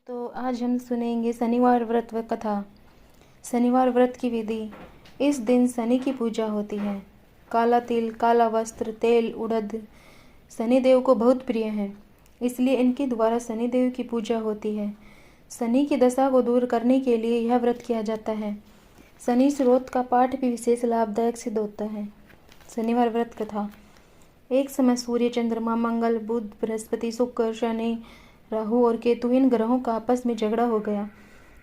तो आज हम सुनेंगे शनिवार व्रत व कथा। शनिवार व्रत की विधि। इस दिन शनि की पूजा होती है। काला तिल, काला वस्त्र, तेल, उड़द शनिदेव को बहुत प्रिय है, इसलिए इनके द्वारा शनिदेव की पूजा होती है। शनि की दशा को दूर करने के लिए यह व्रत किया जाता है। शनि स्रोत का पाठ भी विशेष लाभदायक सिद्ध होता है। शनिवार व्रत कथा। एक समय सूर्य, चंद्रमा, मंगल, बुध, बृहस्पति, शुक्र, शनि, राहु और केतु इन ग्रहों का आपस में झगड़ा हो गया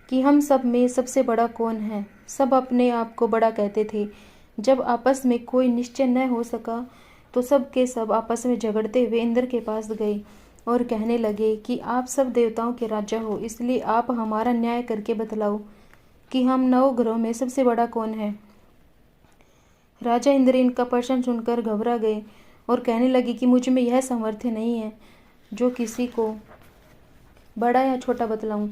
कि हम सब में सबसे बड़ा कौन है। सब अपने आप को बड़ा कहते थे। जब आपस में कोई निश्चय न हो सका तो सब के सब आपस में झगड़ते हुए इंद्र के पास गए और कहने लगे कि आप सब देवताओं के राजा हो, इसलिए आप हमारा न्याय करके बतलाओ कि हम 9 ग्रहों में सबसे बड़ा कौन है। राजा इंद्र इनका प्रश्न सुनकर घबरा गए और कहने लगे कि मुझ में यह सामर्थ्य नहीं है जो किसी को बड़ा या छोटा बतलाऊं।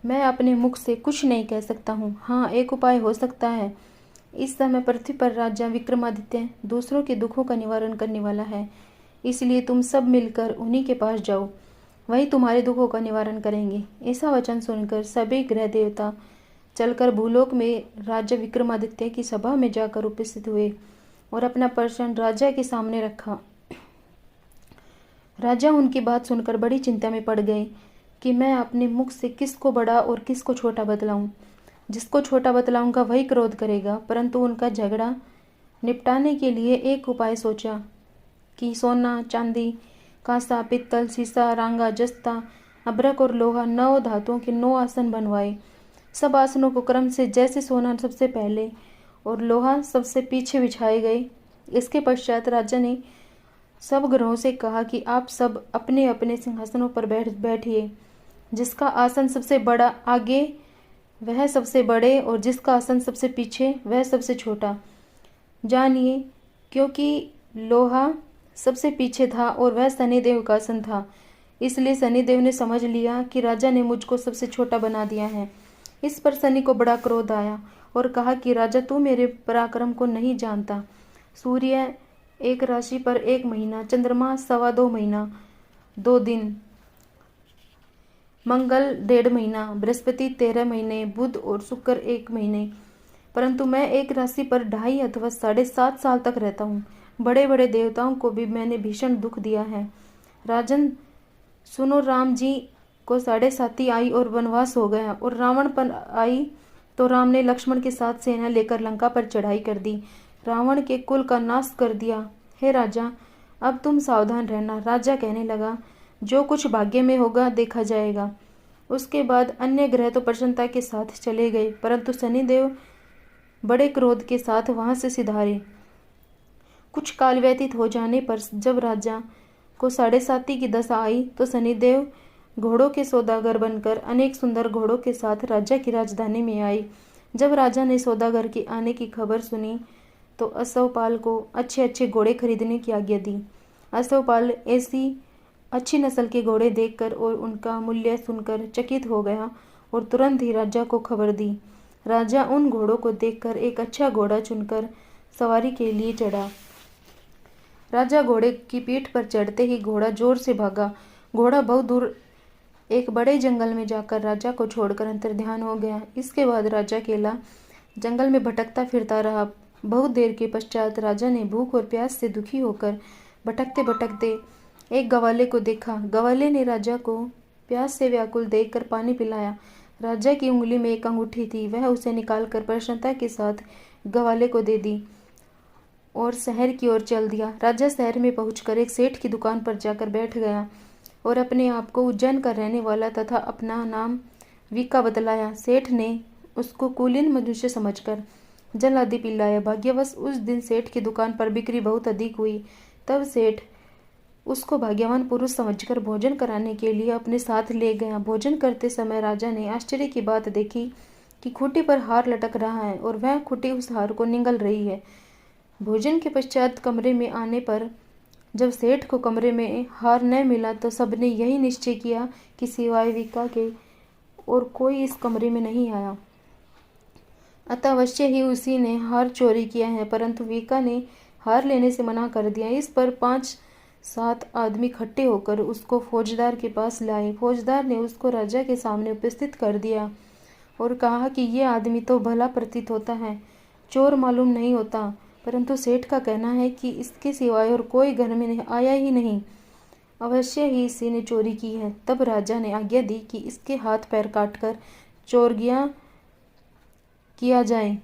मैं अपने मुख से कुछ नहीं कह सकता हूँ। हाँ, एक उपाय हो सकता है। इस समय पृथ्वी पर राजा विक्रमादित्य दूसरों के दुखों का निवारण करने वाला है, इसलिए तुम सब मिलकर उन्हीं के पास जाओ, वही तुम्हारे दुखों का निवारण करेंगे। ऐसा वचन सुनकर सभी ग्रह देवता चलकर भूलोक में राजा विक्रमादित्य की सभा में जाकर उपस्थित हुए और अपना प्रश्न राजा के सामने रखा। राजा उनकी बात सुनकर बड़ी चिंता में पड़ गए कि मैं अपने मुख से किसको बड़ा और किसको छोटा बतलाऊं। जिसको छोटा बतलाऊंगा वही क्रोध करेगा, परंतु उनका झगड़ा निपटाने के लिए एक उपाय सोचा कि सोना, चांदी, कांसा, पित्तल, सीसा, रांगा, जस्ता, अभ्रक और लोहा 9 धातुओं के 9 आसन बनवाए। सब आसनों को क्रम से जैसे सोना सबसे पहले और लोहा सबसे पीछे बिछाए गए। इसके पश्चात राजा ने सब ग्रहों से कहा कि आप सब अपने अपने सिंहासनों पर बैठिए। जिसका आसन सबसे बड़ा आगे वह सबसे बड़े और जिसका आसन सबसे पीछे वह सबसे छोटा जानिए, क्योंकि लोहा सबसे पीछे था और वह शनिदेव का आसन था, इसलिए शनिदेव ने समझ लिया कि राजा ने मुझको सबसे छोटा बना दिया है। इस पर शनि को बड़ा क्रोध आया और कहा कि राजा, तू मेरे पराक्रम को नहीं जानता। सूर्य 1 राशि पर 1 महीना, चंद्रमा 2.25 महीना 2 दिन, मंगल 1.5 महीना, बृहस्पति 13 महीने, बुध और शुक्र 1 महीने, परंतु मैं एक राशि पर 2.5 अथवा 7.5 साल तक रहता हूँ। बड़े बड़े देवताओं को भी मैंने भीषण दुख दिया है। राजन सुनो, राम जी को 7.5 आई और वनवास हो गया और रावण पर आई तो राम ने लक्ष्मण के साथ सेना लेकर लंका पर चढ़ाई कर दी, रावण के कुल का नाश कर दिया। हे राजा, अब तुम सावधान रहना। राजा कहने लगा, जो कुछ भाग्य में होगा देखा जाएगा। उसके बाद अन्य ग्रह तो प्रसन्नता के साथ चले गए, परंतु शनिदेव बड़े क्रोध के साथ वहां से सिधारे। कुछ काल व्यतीत हो जाने पर जब राजा को 7.5 की दशा आई तो शनिदेव घोड़ों के सौदागर बनकर अनेक सुंदर घोड़ों के साथ राजा की राजधानी में आए। जब राजा ने सौदागर के आने की खबर सुनी तो अश्वपाल को अच्छे अच्छे घोड़े खरीदने की आज्ञा दी। अश्वपाल ऐसी अच्छी नस्ल के घोड़े देखकर और उनका मूल्य सुनकर चकित हो गया और तुरंत ही राजा को खबर दी। राजा उन घोड़ों को देखकर एक अच्छा घोड़ा चुनकर सवारी के लिए चढ़ा। राजा घोड़े की पीठ पर चढ़ते ही घोड़ा जोर से भागा। घोड़ा बहुत दूर एक बड़े जंगल में जाकर राजा को छोड़कर अंतर्ध्यान हो गया। इसके बाद राजा अकेला जंगल में भटकता फिरता रहा। बहुत देर के पश्चात राजा ने भूख और प्यास से दुखी होकर भटकते भटकते एक गवाले को देखा। गवाले ने राजा को प्यास से व्याकुल देखकर पानी पिलाया। राजा की उंगली में एक अंगूठी थी, वह उसे निकालकर प्रसन्नता के साथ गवाले को दे दी और शहर की ओर चल दिया। राजा शहर में पहुंचकर एक सेठ की दुकान पर जाकर बैठ गया और अपने आप को उज्जैन का रहने वाला तथा अपना नाम वीका बतलाया। सेठ ने उसको कुलीन मनुष्य समझकर जल आदि पिलाया। भाग्यवश उस दिन सेठ की दुकान पर बिक्री बहुत अधिक हुई। तब सेठ उसको भाग्यवान पुरुष समझकर भोजन कराने के लिए अपने साथ ले गया। भोजन करते समय राजा ने आश्चर्य की बात देखी कि खूंटी पर हार लटक रहा है और वह खूंटी उस हार को निगल रही है। भोजन के पश्चात कमरे में आने पर जब सेठ को कमरे में हार न मिला तो सबने यही निश्चय किया कि सिवाय वीका के और कोई इस कमरे में नहीं आया, अतः अवश्य ही उसी ने हार चोरी किया है। परंतु वीका ने हार लेने से मना कर दिया। इस पर 5 7 आदमी इकट्ठे होकर उसको फौजदार के पास लाए। फौजदार ने उसको राजा के सामने उपस्थित कर दिया और कहा कि ये आदमी तो भला प्रतीत होता है, चोर मालूम नहीं होता, परंतु सेठ का कहना है कि इसके सिवाय और कोई घर में आया ही नहीं, अवश्य ही इसी ने चोरी की है। तब राजा ने आज्ञा दी कि इसके हाथ पैर काटकर चोरगिया किया जाए।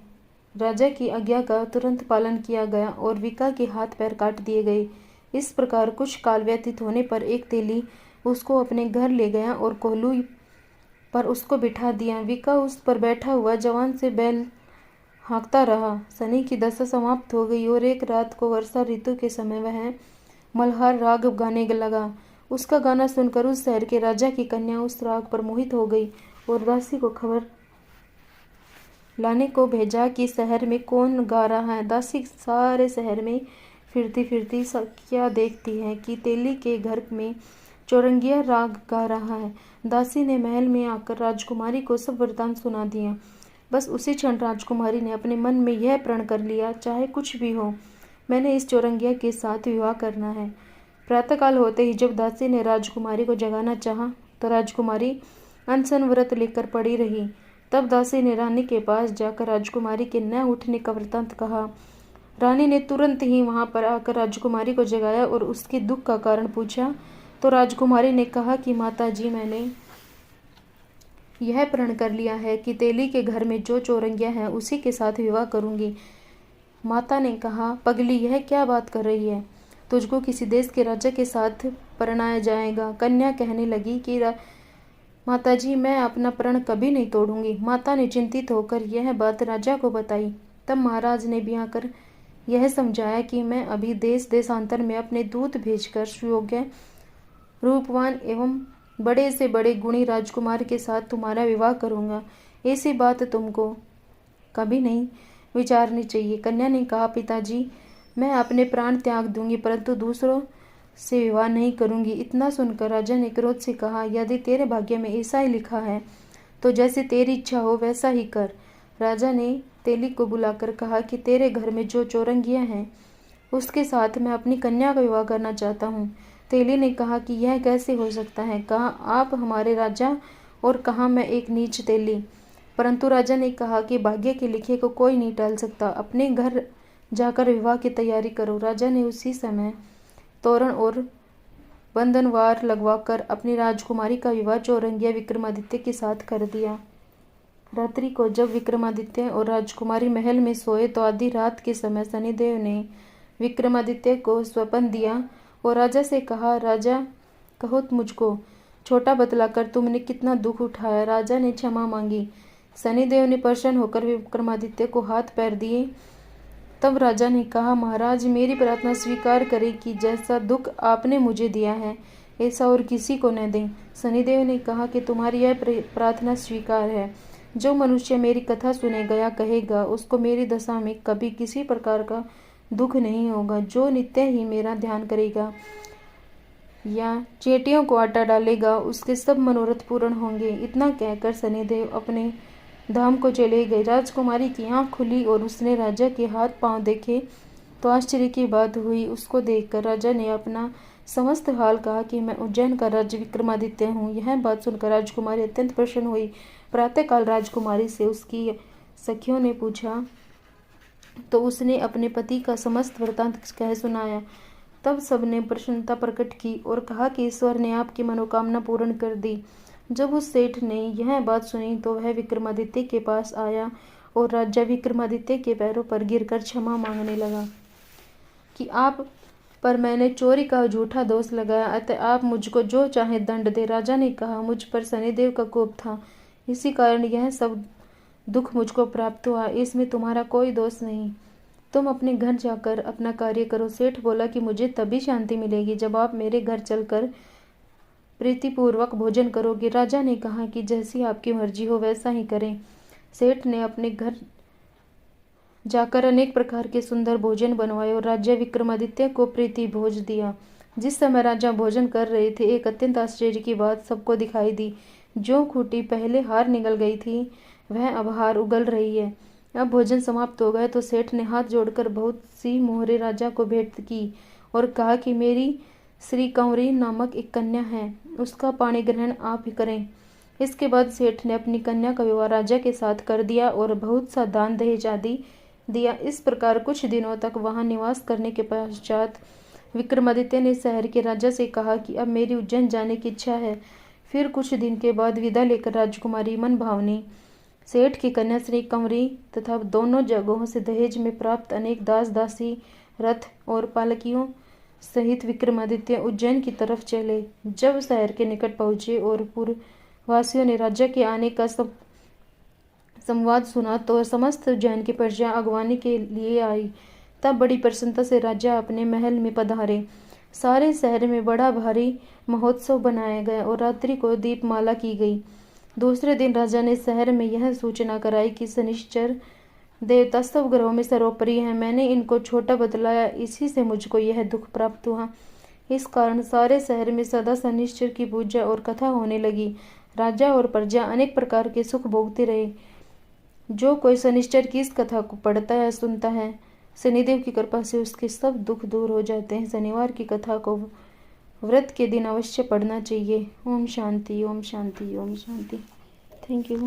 राजा की आज्ञा का तुरंत पालन किया गया और विका के हाथ पैर काट दिए गए। इस प्रकार कुछ काल व्यतीत होने पर एक तेली उसको अपने घर ले गया और कोहलू पर उसको बिठा दिया। विका उस पर बैठा हुआ जवान से बैल हाँकता रहा। शनि की दशा समाप्त हो गई और एक रात को वर्षा ऋतु के समय वह मल्हार राग गाने लगा। उसका गाना सुनकर उस शहर के राजा की कन्या उस राग पर मोहित हो गई और दासी को खबर लाने को भेजा कि शहर में कौन गा रहा है। दासी सारे शहर में फिरती फिरती क्या देखती है कि तेली के घर में चौरंगिया राग गा रहा है। दासी ने महल में आकर राजकुमारी को सब वृतांत सुना दिया। बस उसी क्षण राजकुमारी ने अपने मन में यह प्रण कर लिया, चाहे कुछ भी हो, मैंने इस चौरंगिया के साथ विवाह करना है। प्रातःकाल होते ही जब दासी ने राजकुमारी को जगाना चाहा तो राजकुमारी अनशन व्रत लेकर पड़ी रही। तब दासी ने रानी के पास जाकर राजकुमारी के न उठने का वृतांत कहा। रानी ने तुरंत ही वहां पर आकर राजकुमारी को जगाया और उसके दुख का कारण पूछा तो राजकुमारी ने कहा कि माता जी, मैंने यह प्रण कर लिया है कि तेली के घर में जो चौरंगिया है उसी के साथ विवाह करूंगी। माता ने कहा, पगली, यह क्या बात कर रही है? तुझको किसी देश के राजा के साथ परणाया जाएगा। कन्या कहने लगी कि माता जी, मैं अपना प्रण कभी नहीं तोड़ूंगी। माता ने चिंतित होकर यह बात राजा को बताई। तब महाराज ने भी आकर यह समझाया कि मैं अभी देश देशांतर में अपने दूत भेजकर सुयोग्य, रूपवान एवं बड़े से बड़े गुणी राजकुमार के साथ तुम्हारा विवाह करूंगा। ऐसी बात तुमको कभी नहीं विचारनी चाहिए। कन्या ने कहा, पिताजी, मैं अपने प्राण त्याग दूंगी परंतु दूसरों से विवाह नहीं करूंगी। इतना सुनकर राजा ने क्रोध से कहा, यदि तेरे भाग्य में ऐसा ही लिखा है तो जैसे तेरी इच्छा हो वैसा ही कर। राजा ने तेली को बुलाकर कहा कि तेरे घर में जो चौरंगिया है उसके साथ मैं अपनी कन्या का विवाह करना चाहता हूँ। तेली ने कहा कि यह कैसे हो सकता है? कहा आप हमारे राजा और कहा मैं एक नीच तेली। परंतु राजा ने कहा कि भाग्य के लिखे को कोई नहीं टाल सकता, अपने घर जाकर विवाह की तैयारी करो। राजा ने उसी समय तोरण और बंधनवार लगवाकर अपनी राजकुमारी का विवाह चौरंगिया विक्रमादित्य के साथ कर दिया। रात्रि को जब विक्रमादित्य और राजकुमारी महल में सोए तो आधी रात के समय शनिदेव ने विक्रमादित्य को स्वप्न दिया और राजा से कहा, राजा, कहो मुझको छोटा बतलाकर तुमने कितना दुख उठाया। राजा ने क्षमा मांगी। शनिदेव ने प्रसन्न होकर विक्रमादित्य को हाथ पैर दिए। तब राजा ने कहा, महाराज, मेरी प्रार्थना स्वीकार करें कि जैसा दुख आपने मुझे दिया है ऐसा और किसी को न दें। शनिदेव ने कहा कि तुम्हारी यह प्रार्थना स्वीकार है। जो मनुष्य मेरी कथा सुनेगा या कहेगा उसको मेरी दशा में कभी किसी प्रकार का दुख नहीं होगा। जो नित्य ही मेरा ध्यान करेगा या चींटियों को आटा डालेगा उसके सब मनोरथ पूर्ण होंगे। इतना कहकर शनिदेव अपने धाम को चले गए। राजकुमारी की आंख खुली और उसने राजा के हाथ पांव देखे तो आश्चर्य की बात हुई। उसको देखकर राजा ने अपना समस्त हाल कहा कि मैं उज्जैन का राजा विक्रमादित्य हूँ। यह बात सुनकर राजकुमारी अत्यंत प्रसन्न हुई। प्रातःकाल राजकुमारी से उसकी सखियों ने पूछा तो उसने अपने पति का समस्त वृतांत कह सुनाया। तब सबने प्रसन्नता प्रकट की और कहा कि ईश्वर ने आपकी मनोकामना पूर्ण कर दी। जब उस सेठ ने यह बात सुनी तो वह विक्रमादित्य के पास आया और राजा विक्रमादित्य के पैरों पर गिरकर क्षमा मांगने लगा कि आप पर मैंने चोरी का झूठा दोष लगाया, अतः आप मुझको जो चाहे दंड दे। राजा ने कहा, मुझ पर शनिदेव का कोप था, इसी कारण यह सब दुख मुझको प्राप्त हुआ। इसमें तुम्हारा कोई दोष नहीं। तुम अपने घर जाकर अपना कार्य करो। सेठ बोला कि मुझे तभी शांति मिलेगी जब आप मेरे घर चलकर प्रीतिपूर्वक भोजन करोगे। राजा ने कहा कि जैसी आपकी मर्जी हो वैसा ही करें। सेठ ने अपने घर जाकर अनेक प्रकार के सुंदर भोजन बनवाए और राजा विक्रमादित्य को प्रीति भोज दिया। जिस समय राजा भोजन कर रहे थे एक अत्यंत आश्चर्य की बात सबको दिखाई दी। जो खूंटी पहले हार निगल गई थी वह अब हार उगल रही है। अब भोजन समाप्त हो गए तो सेठ ने हाथ जोड़कर बहुत सी मोहरे राजा को भेंट की और कहा कि मेरी श्री कंवरी नामक एक कन्या है, उसका पाणी ग्रहण आप ही करें। इसके बाद सेठ ने अपनी कन्या का विवाह राजा के साथ कर दिया और बहुत सा दान दहेज आदि दिया। इस प्रकार कुछ दिनों तक वहां निवास करने के पश्चात विक्रमादित्य ने शहर के राजा से कहा कि अब मेरी उज्जैन जाने की इच्छा है। फिर कुछ दिन के बाद विदा लेकर राजकुमारी मन भावनी सेठ की कन्या श्री कंवरी तथा दोनों जगहों से दहेज में प्राप्त अनेक दास दासी, रथ और पालकियों सहित विक्रमादित्य उज्जैन की तरफ चले। जब शहर के निकट पहुंचे और पूर्ववासियों ने राजा के आने का संवाद सुना तो समस्त उज्जैन की प्रजा अगवानी के लिए आई। तब बड़ी प्रसन्नता से राजा अपने महल में पधारे। सारे शहर में बड़ा भारी महोत्सव बनाया गया और रात्रि को दीपमाला की गई। दूसरे दिन राजा ने शहर में यह सूचना कराई कि शनिश्चर देवता सब ग्रहों में सर्वोपरि है। मैंने इनको छोटा बतलाया, इसी से मुझको यह दुख प्राप्त हुआ। इस कारण सारे शहर में सदा शनिश्चर की पूजा और कथा होने लगी। राजा और प्रजा अनेक प्रकार के सुख भोगते रहे। जो कोई शनिश्चर की इस कथा को पढ़ता है सुनता है, शनिदेव की कृपा से उसके सब दुख दूर हो जाते हैं। शनिवार की कथा को व्रत के दिन अवश्य पढ़ना चाहिए। ओम शांति, ओम शांति, ओम शांति। Thank you.